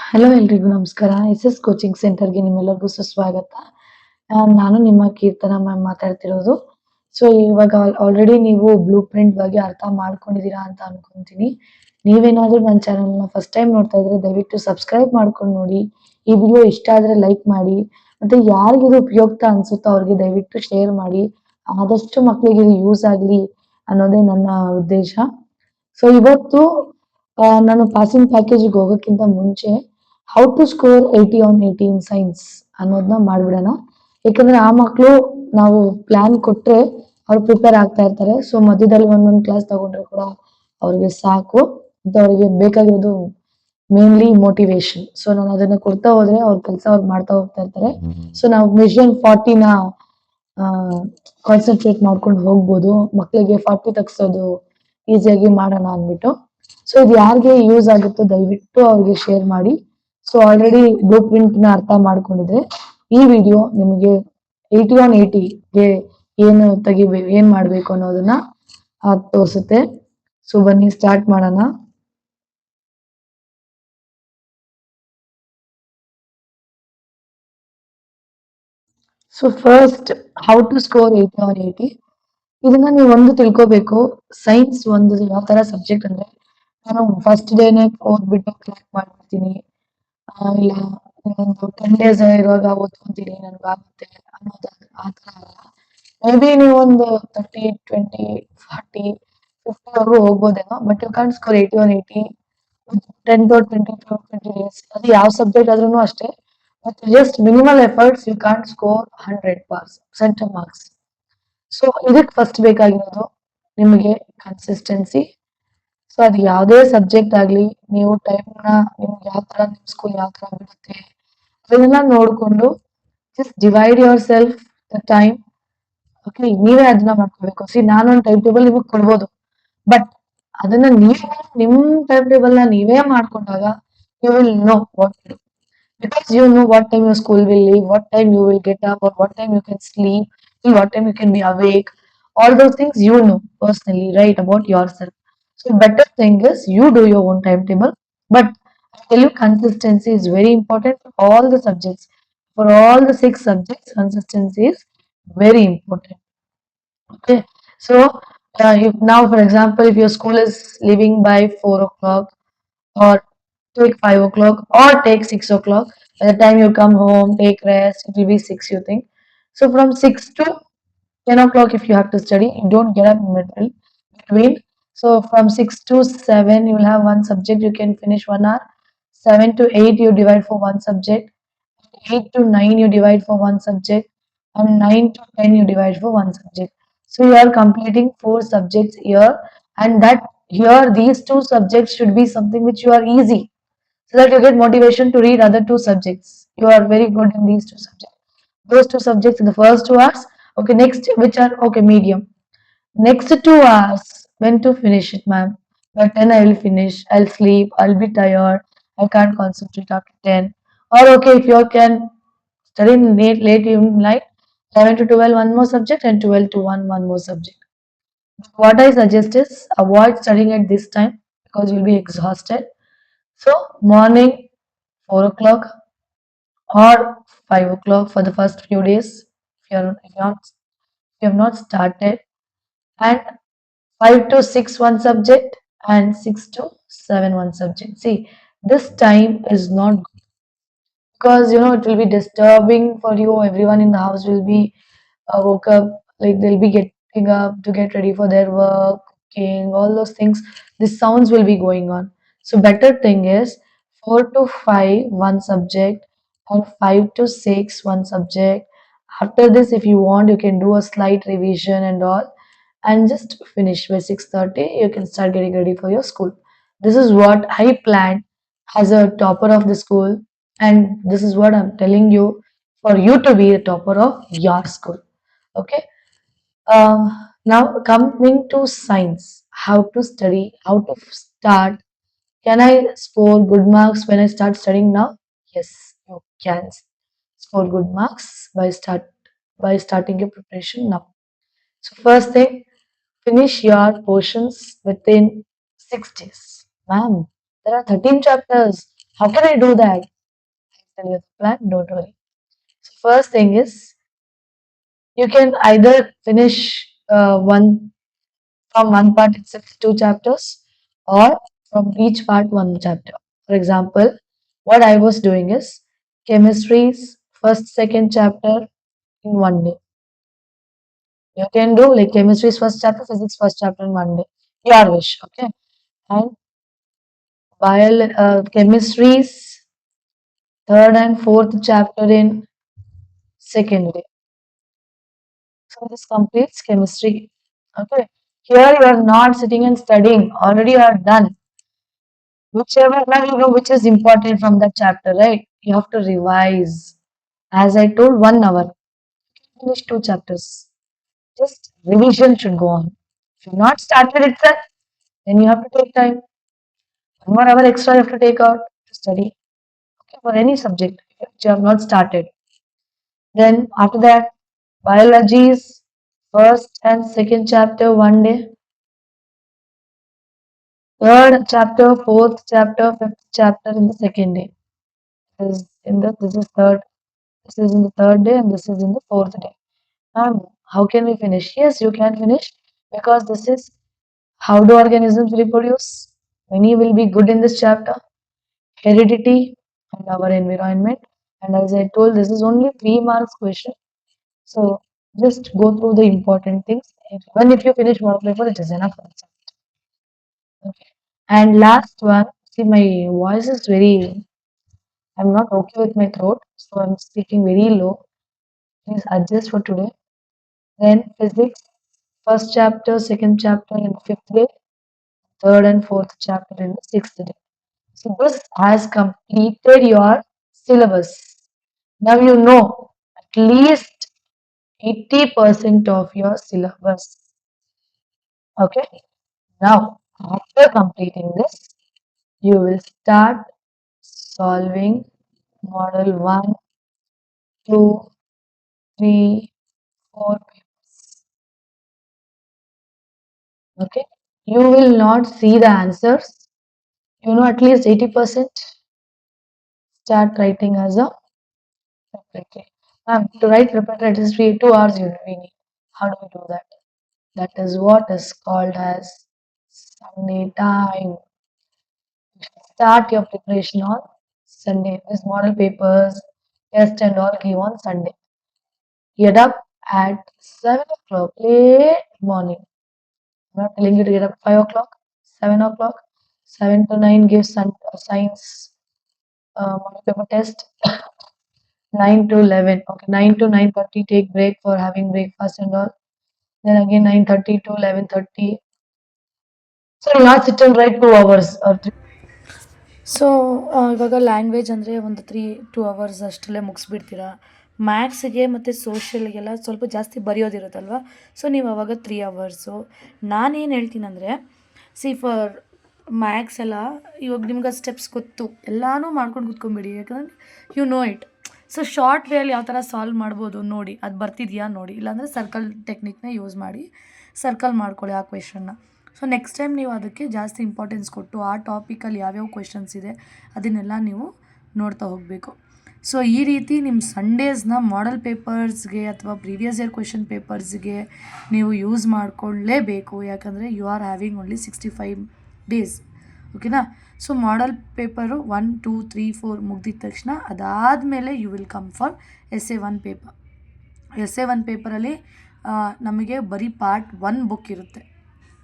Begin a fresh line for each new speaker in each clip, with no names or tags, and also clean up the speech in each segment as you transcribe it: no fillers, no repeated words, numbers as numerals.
Hello ಎಲ್ರಿಗೂ ನಮಸ್ಕಾರ. S coaching ಸೆಂಟರ್‌ಗೆ ನಿಮ್ಮೆಲ್ಲರಿಗೂ ಸುಸ್ವಾಗತ. ನಾನು ನಿಮ್ಮ ಕೀರ್ತನ ಮ್ಯಾಮ್ ಮಾತಾಡ್ತಿರೋದು. ಸೊ ಇವಾಗ ಆಲ್ರೆಡಿ ನೀವು ಬ್ಲೂ ಪ್ರಿಂಟ್ ಬಗ್ಗೆ ಅರ್ಥ ಮಾಡ್ಕೊಂಡಿದ್ದೀರಾ ಅಂತ ಅನ್ಕೊಂತೀನಿ. ನೀವೇನಾದ್ರೂ ನನ್ನ ಚಾನಲ್‌ನ ಫಸ್ಟ್ ಟೈಮ್ ನೋಡ್ತಾ ಇದ್ರೆ ದಯವಿಟ್ಟು ಸಬ್ಸ್ಕ್ರೈಬ್ ಮಾಡ್ಕೊಂಡು ನೋಡಿ. ಈ ವಿಡಿಯೋ ಇಷ್ಟ ಆದ್ರೆ ಲೈಕ್ ಮಾಡಿ. ಮತ್ತೆ ಯಾರಿಗಿದು ಉಪಯುಕ್ತ ಅನ್ಸುತ್ತೋ ಅವ್ರಿಗೆ ದಯವಿಟ್ಟು ಶೇರ್ ಮಾಡಿ. ಆದಷ್ಟು ಮಕ್ಕಳಿಗೆ ಇದು ಯೂಸ್ ಆಗ್ಲಿ ಅನ್ನೋದೇ ನನ್ನ ಉದ್ದೇಶ. ಸೊ ಇವತ್ತು ನಾನು ಪಾಸಿಂಗ್ ಪ್ಯಾಕೇಜಿಗೆ ಹೋಗೋಕ್ಕಿಂತ ಮುಂಚೆ how to score 80 on 80 in science ಅನ್ನೋದನ್ನ ಮಾಡ್ಬಿಡೋಣ. ಯಾಕಂದ್ರೆ ಆ ಮಕ್ಕಳು ನಾವು ಪ್ಲಾನ್ ಕೊಟ್ರೆ ಅವ್ರು ಪ್ರಿಪೇರ್ ಆಗ್ತಾ ಇರ್ತಾರೆ. ಸೊ ಮಧ್ಯದಲ್ಲಿ ಒಂದೊಂದು ಕ್ಲಾಸ್ ತಗೊಂಡ್ರೆ ಕೂಡ ಅವ್ರಿಗೆ ಸಾಕು. ಮತ್ತೆ ಅವ್ರಿಗೆ ಬೇಕಾಗಿರೋದು ಮೇನ್ಲಿ ಮೋಟಿವೇಶನ್. ಸೊ ನಾನು ಅದನ್ನ ಕೊಡ್ತಾ ಹೋದ್ರೆ ಅವ್ರ ಕೆಲಸ ಅವ್ರು ಮಾಡ್ತಾ ಹೋಗ್ತಾ ಇರ್ತಾರೆ. ಸೊ ನಾವು ಮಿಷನ್ 40ನ ಕಾನ್ಸಂಟ್ರೇಟ್ ಮಾಡ್ಕೊಂಡು ಹೋಗ್ಬೋದು. ಮಕ್ಕಳಿಗೆ 40 ತಗ್ಸೋದು ಈಸಿಯಾಗಿ ಮಾಡೋಣ ಅಂದ್ಬಿಟ್ಟು. ಸೊ ಇದು ಯಾರಿಗೆ ಯೂಸ್ ಆಗುತ್ತೋ ದಯವಿಟ್ಟು ಅವ್ರಿಗೆ ಶೇರ್ ಮಾಡಿ. ಸೊ ಆಲ್ರೆಡಿ ಬ್ಲೂ ಪ್ರಿಂಟ್ ನ ಅರ್ಥ ಮಾಡ್ಕೊಂಡಿದ್ರೆ ಈ ವಿಡಿಯೋ ನಿಮಗೆ 80 ಆನ್ 80ಗೆ ಏನ್ ಮಾಡ್ಬೇಕು ಅನ್ನೋದನ್ನ ತೋರಿಸುತ್ತೆ. ಸೊ ಬನ್ನಿ ಸ್ಟಾರ್ಟ್ ಮಾಡೋಣ. So first how to score 80 on 80. ಇದನ್ನ ನೀವು ಒಂದು ತಿಳ್ಕೋಬೇಕು. ಸೈನ್ಸ್ ಒಂದು ಯಾವ ತರ ಸಬ್ಜೆಕ್ಟ್ ಅಂದ್ರೆ ನಾನು ಫಸ್ಟ್ ಡೇನೆ ಓದ್ಬಿಟ್ಟು ಕ್ರ್ಯಾಕ್ ಮಾಡ್ಬಿಡ್ತೀನಿ. ಇಲ್ಲ ಒಂದು 10 ಡೇಸ್ ಇರುವಾಗ ಓದ್ಕೊಂತೀನಿ ನನ್ಗಾಗುತ್ತೆ ಅನ್ನೋದು ಆ ತರ ಅಲ್ಲ. ಮೇ ಬಿ ನೀವು ಒಂದು 30, 20, 40, 50 ವರೆಗೂ ಹೋಗ್ಬೋದೇನೋ. But you can score 80 on 80 10 to 20 to 20 days. ಅದು ಯಾವ ಸಬ್ಜೆಕ್ಟ್ ಆದ್ರೂ ಅಷ್ಟೇ. But just minimal efforts you can score 100 percent marks. So ಇದಕ್ಕೆ ಫಸ್ಟ್ ಬೇಕಾಗಿರೋದು ನಿಮಗೆ ಕನ್ಸಿಸ್ಟೆನ್ಸಿ. ಸೊ ಅದು ಯಾವುದೇ ಸಬ್ಜೆಕ್ಟ್ ಆಗ್ಲಿ ನೀವು ಟೈಮ್ನ ನಿಮ್ಗೆ ಯಾವ ತರ ನಿಮ್ ಸ್ಕೂಲ್ ಯಾವ ತರ ಬಿಡುತ್ತೆ ಅದನ್ನೆಲ್ಲ ನೋಡ್ಕೊಂಡು just divide your self the time. Okay, ನೀವೇ ಅದನ್ನ ಮಾಡ್ಕೋಬೇಕು. ಸಿ ನಾನೊಂದು ಟೈಮ್ ಟೇಬಲ್ ನಿಮಗೆ ಕೊಡ್ಬೋದು. ಬಟ್ ಅದನ್ನ ನೀವೇ ನಿಮ್ ಟೈಮ್ ಟೇಬಲ್ ನ ನೀವೇ ಮಾಡ್ಕೊಂಡಾಗ you will know what to do. Because you know what time your school will leave, what time you will get up, or what time you can sleep, and what time you can be awake. All those things you know personally, right, about yourself. So better thing is you do your own timetable. But I tell you, consistency is very important for all the subjects. For all the 6 subjects, consistency is very important. Okay, so if now, for example, if your school is leaving by 4 o'clock, or take 5 o'clock, or take 6 o'clock. By the time you come home, take rest, it will be 6, you think. So from 6 to 10 o'clock, if you have to study, you don't get up in middle between. So from 6 to 7, you will have one subject, you can finish 1 hour. 7 to 8, you divide for one subject. 8 to 9, you divide for one subject. And 9 to 10, you divide for one subject. So you are completing 4 subjects here. And that here, these 2 subjects should be something which you are easy, so that you get motivation to read other 2 subjects. You are very good in these 2 subjects. Those 2 subjects in the first 2 hours. Okay, next, which are okay, medium. Next 2 hours, when to finish it, ma'am? By 10, I will finish. I'll sleep. I'll be tired. I can't concentrate after 10. Or okay, if you can study in late evening night, 11 to 12, one more subject, and 12 to 1, one more subject. What I suggest is avoid studying at this time because you'll be exhausted. So morning 4 o'clock or 5 o'clock for the first few days if you have not started, and 5 to 6 one subject, and 6 to 7 one subject. See, this time is not good because it will be disturbing for you. Everyone in the house will be woke up, like they'll be getting up to get ready for their work, cooking, all those things. The sounds will be going on. So better thing is 4 to 5 one subject, and 5 to 6 one subject. After this, if you want, you can do a slight revision and all, and just finish by 6:30. You can start getting ready for your school. This is what I planned as a topper of the school, and this is what I'm telling you for you to be the topper of your school. Okay. Now coming to science, how to study, how to start. Can I score good marks when I start studying now? Yes, you can score good marks by starting your preparation now. So first thing, finish your portions within 6 days. Ma'am, there are 13 chapters. How can I do that? I'll tell you the plan, don't worry. So first thing is, you can either finish one from one part itself, two chapters, or from each part one chapter. For example, what I was doing is chemistry's first, second chapter in one day. You can do like chemistry's first chapter, physics first chapter in one day. Your wish, okay? And chemistry's third and fourth chapter in second day. So this completes chemistry. Okay. Here you are not sitting and studying. Already you are done. Whichever now you know which is important from that chapter, right? You have to revise. As I told, 1 hour. Finish two chapters. Just revision should go on. If you've not started itself, then you have to take time. 1 more hour extra you have to take out to study. Okay, for any subject which you have not started. Then after that, biology's first and second chapter one day. Third chapter, fourth chapter, fifth chapter in the second day. This is third. This is in the third day and this is in the fourth day. How can we finish? Yes, you can finish because this is how do organisms reproduce. Many will be good in this chapter. Heredity and our environment. And as I told, this is only 3 marks question. So just go through the important things. Even if you finish model paper, it is enough. Okay. And last one, see my voice is very, I'm not okay with my throat, so I'm speaking very low. Please adjust for today. Then physics, first chapter, second chapter in fifth day, third and fourth chapter in the sixth day. So this has completed your syllabus. Now you know at least 80% of your syllabus. Okay. Now after completing this, you will start solving model 1, 2, 3, 4 papers. Okay. You will not see the answers. You know at least 80%. Start writing as a preparatory. To write preparatory history, 2 hours we need. How do we do that? That is what is called as Sunday time. Start your preparation on Sunday. This model papers, test and all give on Sunday. Get up at 7 o'clock, late morning. I'm not telling you to get up 5 o'clock, 7 o'clock. 7 to 9 give science model paper test. 9 to 11. Okay, 9 to 9:30 take break for having breakfast and all. Then again 9:30 to 11:30. So you'll not sit and write 2 hours or three.
So ಇವಾಗ language ಅಂದರೆ ಒಂದು 2 hours ಅಷ್ಟರಲ್ಲೇ ಮುಗಿಸ್ಬಿಡ್ತೀರಾ. ಮ್ಯಾಥ್ಸಿಗೆ ಮತ್ತು ಸೋಷಿಯಲ್ಗೆಲ್ಲ ಸ್ವಲ್ಪ ಜಾಸ್ತಿ ಬರೆಯೋದಿರುತ್ತಲ್ವ, so ನೀವು ಅವಾಗ 3 hours. ನಾನೇನು ಹೇಳ್ತೀನಂದರೆ, ಫಾರ್ ಮ್ಯಾಥ್ಸ್ ಎಲ್ಲ ಇವಾಗ ನಿಮ್ಗೆ ಸ್ಟೆಪ್ಸ್ ಗೊತ್ತು, ಎಲ್ಲನೂ ಮಾಡ್ಕೊಂಡು ಕೂತ್ಕೊಂಬಿಡಿ, ಯಾಕಂದರೆ you know it. So short ವೇಯಲ್ಲಿ ಯಾವ ಥರ ಸಾಲ್ವ್ ಮಾಡ್ಬೋದು ನೋಡಿ, ಅದು ಬರ್ತಿದೆಯಾ ನೋಡಿ, ಇಲ್ಲಾಂದರೆ ಸರ್ಕಲ್ ಟೆಕ್ನಿಕ್ನ ಯೂಸ್ ಮಾಡಿ ಸರ್ಕಲ್ ಮಾಡ್ಕೊಳ್ಳಿ ಆ ಕ್ವೆಶನ್ನ. ಸೊ ನೆಕ್ಸ್ಟ್ ಟೈಮ್ ನೀವು ಅದಕ್ಕೆ ಜಾಸ್ತಿ ಇಂಪಾರ್ಟೆನ್ಸ್ ಕೊಟ್ಟು ಆ ಟಾಪಿಕಲ್ಲಿ ಯಾವ್ಯಾವ ಕ್ವೆಶನ್ಸ್ ಇದೆ ಅದನ್ನೆಲ್ಲ ನೀವು ನೋಡ್ತಾ ಹೋಗಬೇಕು. ಸೊ ಈ ರೀತಿ ನಿಮ್ಮ ಸಂಡೇಸ್ನ ಮಾಡಲ್ ಪೇಪರ್ಸ್ಗೆ ಅಥವಾ ಪ್ರೀವಿಯಸ್ ಇಯರ್ ಕ್ವೆಶನ್ ಪೇಪರ್ಸ್ಗೆ ನೀವು ಯೂಸ್ ಮಾಡಿಕೊಳ್ಳೇಬೇಕು, ಯಾಕಂದರೆ you are having only 65 days. ಓಕೆನಾ? ಸೊ ಮಾಡಲ್ ಪೇಪರು 1, 2, 3, 4 ಮುಗ್ದಿದ ತಕ್ಷಣ ಅದಾದಮೇಲೆ you will come for essay 1 paper. essay 1 ಪೇಪರಲ್ಲಿ ನಮಗೆ ಬರೀ ಪಾರ್ಟ್ 1 ಬುಕ್ ಇರುತ್ತೆ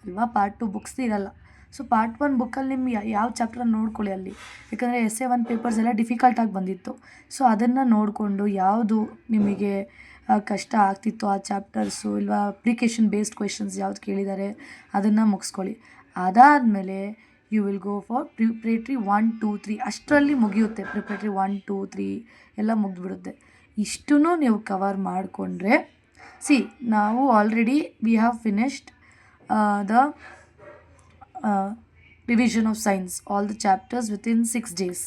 ಅಲ್ವಾ, ಪಾರ್ಟ್ 2 ಬುಕ್ಸ್ ಇರಲ್ಲ. ಸೊ ಪಾರ್ಟ್ 1 ಬುಕ್ಕಲ್ಲಿ ನಿಮ್ಗೆ ಯಾವ ಚಾಪ್ಟರ್ ನೋಡ್ಕೊಳ್ಳಿ ಅಲ್ಲಿ, ಯಾಕಂದರೆ essay 1 ಪೇಪರ್ಸ್ ಎಲ್ಲ ಡಿಫಿಕಲ್ಟಾಗಿ ಬಂದಿತ್ತು. ಸೊ ಅದನ್ನು ನೋಡಿಕೊಂಡು ಯಾವುದು ನಿಮಗೆ ಕಷ್ಟ ಆಗ್ತಿತ್ತು ಆ ಚಾಪ್ಟರ್ಸು, ಇಲ್ವಾ ಅಪ್ಲಿಕೇಶನ್ ಬೇಸ್ಡ್ ಕ್ವೆಶನ್ಸ್ ಯಾವ್ದು ಕೇಳಿದ್ದಾರೆ ಅದನ್ನು ಮುಗಿಸ್ಕೊಳ್ಳಿ. ಅದಾದಮೇಲೆ you will go for preparatory 1, 2, 3 ಅಷ್ಟರಲ್ಲಿ ಮುಗಿಯುತ್ತೆ. ಪ್ರಿಪ್ರೇಟ್ರಿ 1, 2, 3 ಎಲ್ಲ ಮುಗಿದ್ಬಿಡುತ್ತೆ. ಇಷ್ಟೂ ನೀವು ಕವರ್ ಮಾಡಿಕೊಂಡ್ರೆ, ನಾವು already we have finished the revision of science all the chapters within 6 days.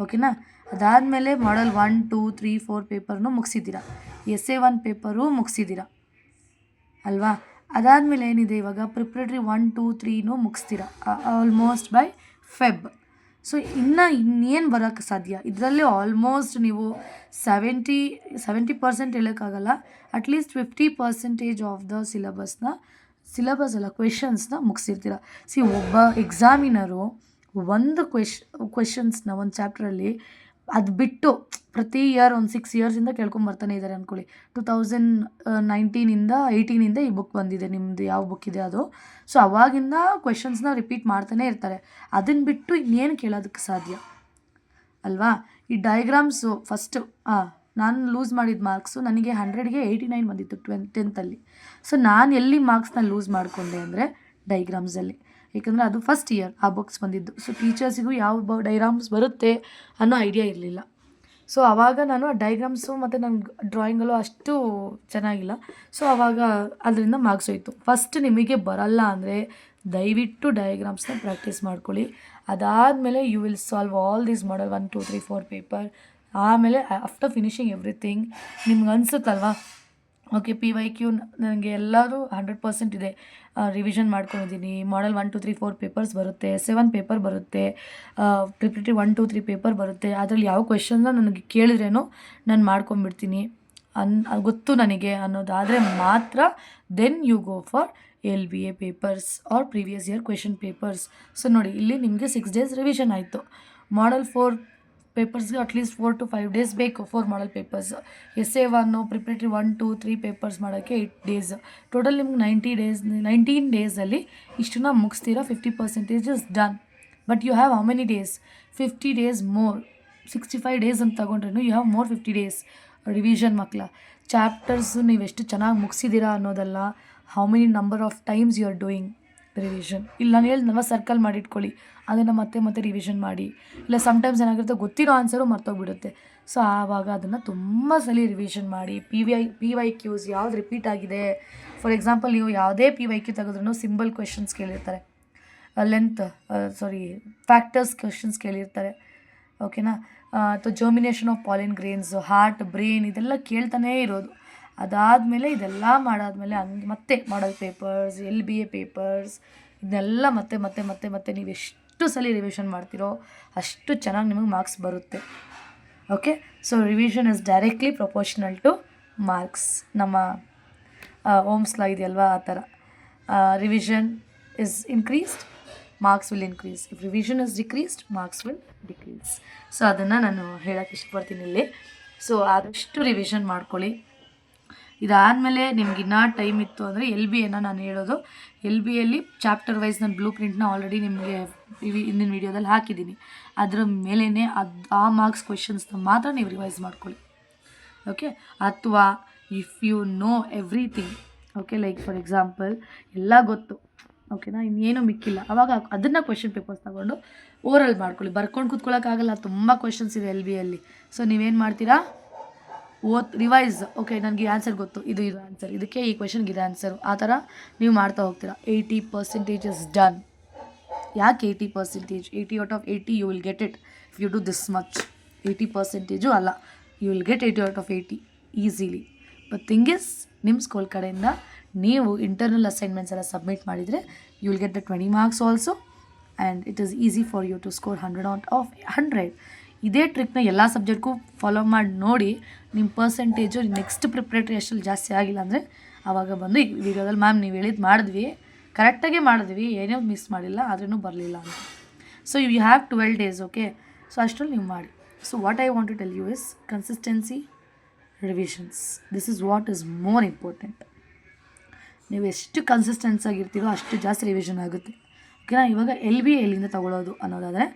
ಓಕೆನಾ? ಅದಾದಮೇಲೆ ಮಾಡಲ್ 1, 2, 3, 4 ಪೇಪರ್ನೂ ಮುಗಿಸಿದ್ದೀರಾ, essay 1 ಪೇಪರೂ ಮುಗಿಸಿದ್ದೀರಾ ಅಲ್ವಾ? ಅದಾದಮೇಲೆ ಏನಿದೆ ಇವಾಗ ಪ್ರಿಪ್ರೇಟ್ರಿ 1, 2, 3ನೂ ಮುಗಿಸ್ತೀರಾ ಆಲ್ಮೋಸ್ಟ್ ಬೈ ಫೆಬ್. ಸೊ ಇನ್ನೇನು ಬರೋಕ್ಕೆ ಸಾಧ್ಯ ಇದರಲ್ಲಿ ಆಲ್ಮೋಸ್ಟ್ ನೀವು 70% ಹೇಳೋಕ್ಕಾಗಲ್ಲ, ಅಟ್ಲೀಸ್ಟ್ 50% ಆಫ್ ದ ಸಿಲೆಬಸ್ ಅಲ್ಲ ಕ್ವೆಶನ್ಸ್ನ ಮುಗಿಸಿರ್ತೀರ. ಒಬ್ಬ ಎಕ್ಸಾಮಿನರು ಒಂದು ಕ್ವೆಶನ್ಸ್ನ ಒಂದು ಚಾಪ್ಟ್ರಲ್ಲಿ ಅದು ಬಿಟ್ಟು ಪ್ರತಿ ಇಯರ್ ಒಂದು 6 ಇಯರ್ಸಿಂದ ಕೇಳ್ಕೊಂಬರ್ತಾನೆ ಇದ್ದಾರೆ ಅಂದ್ಕೊಳ್ಳಿ. 2019ಇಂದ 18ಇಂದ ಈ ಬುಕ್ ಬಂದಿದೆ, ನಿಮ್ಮದು ಯಾವ ಬುಕ್ ಇದೆ ಅದು. ಸೊ ಅವಾಗಿಂದ ಕ್ವೆಶನ್ಸ್ನ ರಿಪೀಟ್ ಮಾಡ್ತಾನೆ ಇರ್ತಾರೆ. ಅದನ್ನು ಬಿಟ್ಟು ಇನ್ನೇನು ಕೇಳೋದಕ್ಕೆ ಸಾಧ್ಯ ಅಲ್ವಾ? ಈ ಡಯಾಗ್ರಾಮ್ಸು ಫಸ್ಟು ನಾನು ಲೂಸ್ ಮಾಡಿದ ಮಾರ್ಕ್ಸು ನನಗೆ 100ಗೆ 89 ಬಂದಿತ್ತು 10th. ಸೊ ನಾನು ಎಲ್ಲಿ ಮಾರ್ಕ್ಸ್ನ ಲೂಸ್ ಮಾಡಿಕೊಂಡೆ ಅಂದರೆ ಡೈಗ್ರಾಮ್ಸಲ್ಲಿ, ಏಕೆಂದರೆ ಅದು ಫಸ್ಟ್ ಇಯರ್ ಆ ಬುಕ್ಸ್ ಬಂದಿದ್ದು. ಸೊ ಟೀಚರ್ಸಿಗೂ ಯಾವ ಡೈಗ್ರಾಮ್ಸ್ ಬರುತ್ತೆ ಅನ್ನೋ ಐಡಿಯಾ ಇರಲಿಲ್ಲ. ಸೊ ಆವಾಗ ನಾನು ಆ ಡೈಗ್ರಾಮ್ಸು ಮತ್ತು ನನ್ನ ಡ್ರಾಯಿಂಗಲ್ಲೂ ಅಷ್ಟು ಚೆನ್ನಾಗಿಲ್ಲ. ಸೊ ಆವಾಗ ಅದರಿಂದ ಮಾರ್ಕ್ಸ್ ಹೋಯಿತು. ಫಸ್ಟ್ ನಿಮಗೆ ಬರಲ್ಲ ಅಂದರೆ ದಯವಿಟ್ಟು ಡಯಾಗ್ರಾಮ್ಸ್ನ ಪ್ರಾಕ್ಟೀಸ್ ಮಾಡ್ಕೊಳ್ಳಿ. ಅದಾದಮೇಲೆ you will solve all these model 1 2 3 4 paper. ಆಮೇಲೆ ಆಫ್ಟರ್ ಫಿನಿಷಿಂಗ್ ಎವ್ರಿಥಿಂಗ್ ನಿಮ್ಗೆ ಅನಿಸುತ್ತಲ್ವಾ, ಓಕೆ PYQ ನನಗೆ ಎಲ್ಲರೂ 100% ಇದೆ, ರಿವಿಷನ್ ಮಾಡ್ಕೊಂಡಿದ್ದೀನಿ, ಮಾಡಲ್ 1 2 3 4 ಪೇಪರ್ಸ್ ಬರುತ್ತೆ, 7 ಪೇಪರ್ ಬರುತ್ತೆ, ಪ್ರಿಪ್ರೇಟರಿ 1 2 3 ಪೇಪರ್ ಬರುತ್ತೆ, ಅದರಲ್ಲಿ ಯಾವ ಕ್ವೆಶನ್ನ ನನಗೆ ಕೇಳಿದ್ರೇನೋ ನಾನು ಮಾಡ್ಕೊಂಬಿಡ್ತೀನಿ ಗೊತ್ತು ನನಗೆ ಅನ್ನೋದಾದರೆ ಮಾತ್ರ then you go for LBA papers or previous year question papers. So ನೋಡಿ, ಇಲ್ಲಿ ನಿಮಗೆ 6 days ರಿವಿಷನ್ ಆಯಿತು. ಮಾಡಲ್ 4 ಪೇಪರ್ಸ್ಗೆ ಅಟ್ಲೀಸ್ಟ್ 4 to 5 days ಬೇಕು, 4 model papers. essay 1 preparatory 1 2 3 papers ಮಾಡೋಕ್ಕೆ 8 days. ಟೋಟಲ್ ನಿಮ್ಗೆ 19 ಡೇಸಲ್ಲಿ ಇಷ್ಟನ್ನ ಮುಗಿಸ್ತೀರಾ. 50% is done. But you have how many days? 50 days more. 65 days ಅಂತ ತಗೊಂಡ್ರೂ you have more 50 days revision. ಮಕ್ಕಳ ಚಾಪ್ಟರ್ಸು ನೀವು ಎಷ್ಟು ಚೆನ್ನಾಗಿ ಮುಗಿಸಿದ್ದೀರಾ ಅನ್ನೋದಲ್ಲ, how many number of times you are doing revision. ಇಲ್ಲಿ ನಾನು ಹೇಳಿದ್ನವ ಸರ್ಕಲ್ ಮಾಡಿಟ್ಕೊಳ್ಳಿ, ಅದನ್ನು ಮತ್ತೆ ರಿವಿಷನ್ ಮಾಡಿ. ಇಲ್ಲ ಸಮ್ಟೈಮ್ಸ್ ಏನಾಗಿರುತ್ತೆ, ಗೊತ್ತಿರೋ ಆನ್ಸರು ಮರ್ತೋಗ್ಬಿಡುತ್ತೆ. ಸೊ ಆವಾಗ ಅದನ್ನು ತುಂಬ ಸಲ ರಿವಿಷನ್ ಮಾಡಿ. PYQs ಯಾವ್ದು ರಿಪೀಟ್ ಆಗಿದೆ, ಫಾರ್ ಎಕ್ಸಾಂಪಲ್ ನೀವು ಯಾವುದೇ PYQ ತೆಗೆದ್ರೂ ಸಿಂಬಲ್ ಕ್ವೆಶನ್ಸ್ ಕೇಳಿರ್ತಾರೆ, ಫ್ಯಾಕ್ಟರ್ಸ್ ಕ್ವೆಶನ್ಸ್ ಕೇಳಿರ್ತಾರೆ, ಓಕೆನಾ? ಅಥವಾ germination of pollen grains, heart, brain, ಇದೆಲ್ಲ ಕೇಳ್ತಾನೇ ಇರೋದು. ಅದಾದಮೇಲೆ ಇದೆಲ್ಲ ಮಾಡಾದಮೇಲೆ ಮತ್ತೆ ಮಾಡಲ್ ಪೇಪರ್ಸ್, LBA ಪೇಪರ್ಸ್, ಇದನ್ನೆಲ್ಲ ಮತ್ತೆ ನೀವು ಎಷ್ಟು ಸಲ ರಿವಿಷನ್ ಮಾಡ್ತೀರೋ ಅಷ್ಟು ಚೆನ್ನಾಗಿ ನಿಮಗೆ ಮಾರ್ಕ್ಸ್ ಬರುತ್ತೆ. Okay, so revision is directly proportional two marks. ನಮ್ಮ ಓಮ್ಸ್ ಲಾ ಇದೆಯಲ್ವಾ, ಆ ಥರ revision is increased, marks will increase. If revision is decreased, marks will decrease. So ಅದನ್ನು ನಾನು ಹೇಳೋಕ್ಕೆ ಇಷ್ಟಪಡ್ತೀನಿ ಇಲ್ಲಿ. ಸೊ ಆದಷ್ಟು ರಿವಿಷನ್ ಮಾಡ್ಕೊಳ್ಳಿ. ಇದಾದಮೇಲೆ ನಿಮ್ಗೆ ಇನ್ನೂ ಟೈಮ್ ಇತ್ತು ಅಂದರೆ LBAನ ನಾನು ಹೇಳೋದು, LBAಯಲ್ಲಿ ಚಾಪ್ಟರ್ ವೈಸ್ ನಾನು ಬ್ಲೂ ಪ್ರಿಂಟ್ನ ಆಲ್ರೆಡಿ ನಿಮಗೆ ಹಿಂದಿನ ವೀಡಿಯೋದಲ್ಲಿ ಹಾಕಿದ್ದೀನಿ. ಅದರ ಮೇಲೇ ಆ ಮಾರ್ಕ್ಸ್ ಕ್ವೆಶನ್ಸ್ನ ಮಾತ್ರ ನೀವು ರಿವೈಸ್ ಮಾಡ್ಕೊಳ್ಳಿ. ಓಕೆ, ಅಥವಾ if you know everything, okay, like for example ಎಲ್ಲ ಗೊತ್ತು, ಓಕೆನಾ, ಇನ್ನೇನು ಮಿಕ್ಕಿಲ್ಲ, ಅವಾಗ ಅದನ್ನು ಕ್ವೆಶನ್ ಪೇಪರ್ಸ್ ತಗೊಂಡು ಓರಲ್ ಮಾಡ್ಕೊಳ್ಳಿ. ಬರ್ಕೊಂಡು ಕೂತ್ಕೊಳ್ಳೋಕ್ಕಾಗಲ್ಲ, ತುಂಬ ಕ್ವೆಶನ್ಸ್ ಇದೆ LBAಯಲ್ಲಿ. ಸೊ ನೀವೇನು ಮಾಡ್ತೀರಾ, ರಿವೈಸ್. ಓಕೆ, ನನಗೆ ಆನ್ಸರ್ ಗೊತ್ತು, ಇದು ಆನ್ಸರ್, ಇದಕ್ಕೆ ಈ ಕ್ವೆಶನ್ಗೆ ಇದೆ ಆನ್ಸರು, ಆ ಥರ ನೀವು ಮಾಡ್ತಾ ಹೋಗ್ತೀರಾ. 80% ಇಸ್ ಡನ್. ಯಾಕೆ 80%? 80 out of 80 you will get it if you do this much. 80% ಅಲ್ಲ, you will get 80 out of 80 easily. But thing is, ನಿಮ್ಮ ಸ್ಕೂಲ್ ಕಡೆಯಿಂದ ನೀವು ಇಂಟರ್ನಲ್ ಅಸೈನ್ಮೆಂಟ್ಸ್ ಎಲ್ಲ ಸಬ್ಮಿಟ್ ಮಾಡಿದರೆ you will get the 20 marks also, and it is easy for you to score 100 out of 100. ಇದೇ ಟ್ರಿಕ್ನ ಎಲ್ಲ ಸಬ್ಜೆಕ್ಟ್ಗೂ follow ಮಾಡಿ ನೋಡಿ, ನಿಮ್ಮ ಪರ್ಸೆಂಟೇಜು ನೆಕ್ಸ್ಟ್ ಪ್ರಿಪ್ರೇಟರಿ ಅಷ್ಟಲ್ಲಿ ಜಾಸ್ತಿ ಆಗಿಲ್ಲ ಅಂದರೆ ಆವಾಗ ಬಂದು ಈ ವಿಡಿಯೋದಲ್ಲಿ ಮ್ಯಾಮ್ ನೀವು ಹೇಳಿದ್ದು ಮಾಡಿದ್ವಿ, ಕರೆಕ್ಟಾಗೇ ಮಾಡಿದ್ವಿ, ಏನೋ ಮಿಸ್ ಮಾಡಿಲ್ಲ, ಆದ್ರೂ ಬರಲಿಲ್ಲ ಅಂತ. So you have 12 days, okay. So ಅಷ್ಟರಲ್ಲಿ ನೀವು ಮಾಡಿ. So what I want to tell you is consistency, revisions, this is what is more important. ನೀವು ಎಷ್ಟು ಕನ್ಸಿಸ್ಟೆನ್ಸ್ ಆಗಿರ್ತೀರೋ ಅಷ್ಟು ಜಾಸ್ತಿ ರಿವಿಷನ್ ಆಗುತ್ತೆ, ಓಕೆನಾ? ಇವಾಗ LBA ಎಲ್ಲಿಂದ ತೊಗೊಳ್ಳೋದು ಅನ್ನೋದಾದರೆ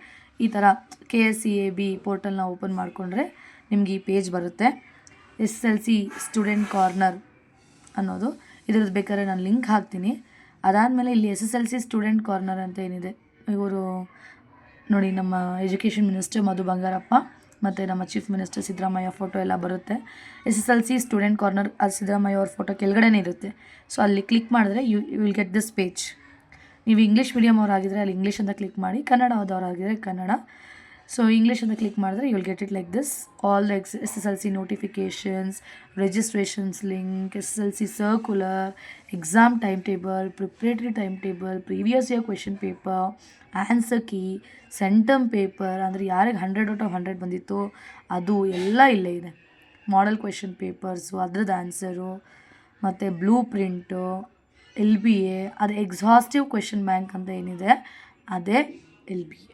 ಈ ಥರ KSCAB ಪೋರ್ಟಲ್ನ ಓಪನ್ ಮಾಡಿಕೊಂಡ್ರೆ ನಿಮಗೆ ಈ ಪೇಜ್ ಬರುತ್ತೆ. SSLC ಸ್ಟೂಡೆಂಟ್ ಕಾರ್ನರ್ ಅನ್ನೋದು, ಇದ್ರದ್ದು ಬೇಕಾದ್ರೆ ನಾನು ಲಿಂಕ್ ಹಾಕ್ತೀನಿ. ಅದಾದಮೇಲೆ ಇಲ್ಲಿ SSLC ಸ್ಟೂಡೆಂಟ್ ಕಾರ್ನರ್ ಅಂತ ಏನಿದೆ, ಇವರು ನೋಡಿ, ನಮ್ಮ ಎಜುಕೇಷನ್ ಮಿನಿಸ್ಟರ್ ಮಧು ಬಂಗಾರಪ್ಪ ಮತ್ತು ನಮ್ಮ ಚೀಫ್ ಮಿನಿಸ್ಟರ್ ಸಿದ್ದರಾಮಯ್ಯ ಫೋಟೋ ಎಲ್ಲ ಬರುತ್ತೆ. SSLC ಸ್ಟೂಡೆಂಟ್ ಕಾರ್ನರ್, ಅದು ಸಿದ್ದರಾಮಯ್ಯ ಅವ್ರ ಫೋಟೋ ಕೆಳಗಡೆನೇ ಇರುತ್ತೆ. ಸೊ ಅಲ್ಲಿ ಕ್ಲಿಕ್ ಮಾಡಿದ್ರೆ you will get this page. ನೀವು ಇಂಗ್ಲೀಷ್ ಮೀಡಿಯಮ್ ಅವರಾಗಿದ್ದರೆ ಅಲ್ಲಿ ಇಂಗ್ಲೀಷ್ ಅಂತ ಕ್ಲಿಕ್ ಮಾಡಿ, ಕನ್ನಡ ಆದವರಾಗಿದ್ದರೆ ಕನ್ನಡ. ಸೊ ಇಂಗ್ಲೀಷ್ ಅಂತ ಕ್ಲಿಕ್ ಮಾಡಿದ್ರೆ you will get it like this. All the SSLC notifications, registrations link, SSLC circular, exam time table, preparatory time table, previous year question paper, answer key, centum paper ಅಂದರೆ ಯಾರಿಗೆ 100 out of 100 ಬಂದಿತ್ತು ಅದು ಎಲ್ಲ ಇಲ್ಲೇ ಇದೆ. Model question papers, ಅದ್ರದ್ದು answer, ಮತ್ತು blue print, LBA, ಅದು ಎಕ್ಸಾಸ್ಟಿವ್ ಕ್ವೆಶನ್ ಬ್ಯಾಂಕ್ ಅಂತ ಏನಿದೆ ಅದೇ LBA.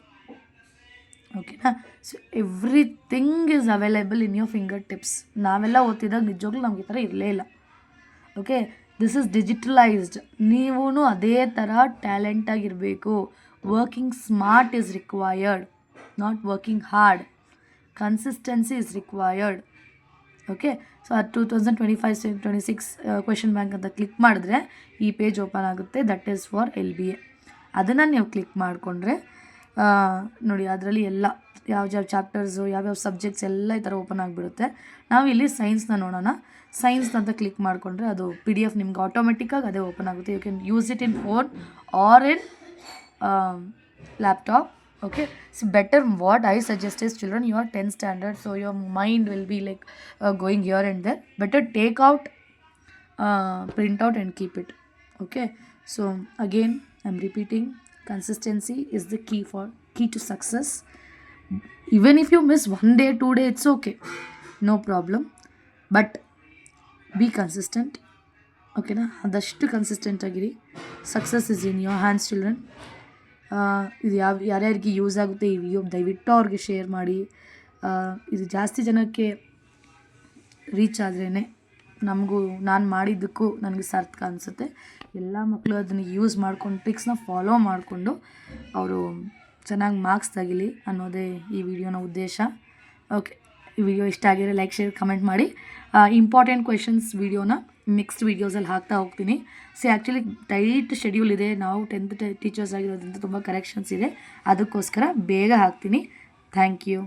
ಓಕೆನಾ? So everything is available in your finger tips. ನಾವೆಲ್ಲ ಓದ್ತಿದ್ದಾಗ ನಿಜವಾಗ್ಲೂ ನಮ್ಗೆ ಈ ಥರ ಇರಲೇ ಇಲ್ಲ. Okay, this is digitalised. ನೀವೂ ಅದೇ ಥರ ಟ್ಯಾಲೆಂಟಾಗಿರಬೇಕು. Working smart is required, not working hard. Consistency is required. Okay, so ಅದು 2025-26 ಕ್ವೆಶನ್ ಬ್ಯಾಂಕ್ ಅಂತ ಕ್ಲಿಕ್ ಮಾಡಿದ್ರೆ ಈ ಪೇಜ್ ಓಪನ್ ಆಗುತ್ತೆ. That is for LBA. ಅದನ್ನು ನೀವು ಕ್ಲಿಕ್ ಮಾಡಿಕೊಂಡ್ರೆ ನೋಡಿ ಅದರಲ್ಲಿ ಎಲ್ಲ ಯಾವ ಚಾಪ್ಟರ್ಸು, ಯಾವ್ಯಾವ ಸಬ್ಜೆಕ್ಟ್ಸ್ ಎಲ್ಲ ಈ ಥರ ಓಪನ್ ಆಗಿಬಿಡುತ್ತೆ. ನಾವು ಇಲ್ಲಿ ಸೈನ್ಸ್ನ ನೋಡೋಣ. ಸೈನ್ಸ್ ಅಂತ ಕ್ಲಿಕ್ ಮಾಡಿಕೊಂಡ್ರೆ ಅದು PDF ನಿಮ್ಗೆ ಆಟೋಮೆಟಿಕ್ಕಾಗಿ ಅದೇ ಓಪನ್ ಆಗುತ್ತೆ. You can use it in phone or in laptop. Okay, so better what I suggest is, children, you are 10th standard, so your mind will be like going here and there. Better take out, print out and keep it. Okay, so again I'm repeating, consistency is the key to success. Even if you miss 1 day 2 day, it's okay, no problem, but be consistent. Okay na, adashtu consistent agiri. Success is in your hands, children. ಇದು ಯಾರ್ಯಾರಿಗೆ use ಆಗುತ್ತೆ ಈ video ದಯವಿಟ್ಟು ಅವ್ರಿಗೆ share ಮಾಡಿ. ಇದು ಜಾಸ್ತಿ ಜನಕ್ಕೆ ರೀಚ್ ಆದ್ರೇ ನಮಗೂ, ನಾನು ಮಾಡಿದ್ದಕ್ಕೂ ನನಗೆ ಸಾರ್ಥಕ ಅನಿಸುತ್ತೆ. ಎಲ್ಲ ಮಕ್ಕಳು ಅದನ್ನು ಯೂಸ್ ಮಾಡ್ಕೊಂಡು ಟ್ರಿಕ್ಸ್ನ ಫಾಲೋ ಮಾಡಿಕೊಂಡು ಅವರು ಚೆನ್ನಾಗಿ ಮಾರ್ಕ್ಸ್ ತೆಗಿಲಿ ಅನ್ನೋದೇ ಈ ವಿಡಿಯೋನ ಉದ್ದೇಶ. ಓಕೆ, ಈ ವಿಡಿಯೋ ಇಷ್ಟ ಆಗಿದ್ರೆ ಲೈಕ್, ಶೇರ್, ಕಮೆಂಟ್ ಮಾಡಿ. ಇಂಪಾರ್ಟೆಂಟ್ ಕ್ವೆಶನ್ಸ್ ವಿಡಿಯೋನ ನೆಕ್ಸ್ಟ್ ವೀಡಿಯೋಸಲ್ಲಿ ಹಾಕ್ತಾ ಹೋಗ್ತೀನಿ. ಆ್ಯಕ್ಚುಲಿ ಟೈಟ್ ಶೆಡ್ಯೂಲ್ ಇದೆ. ನಾವು 10th ಟೀಚರ್ಸ್ ಆಗಿರೋದ್ರಿಂದ ತುಂಬ ಕರೆಕ್ಷನ್ಸ್ ಇದೆ. ಅದಕ್ಕೋಸ್ಕರ ಬೇಗ ಹಾಕ್ತೀನಿ. Thank you.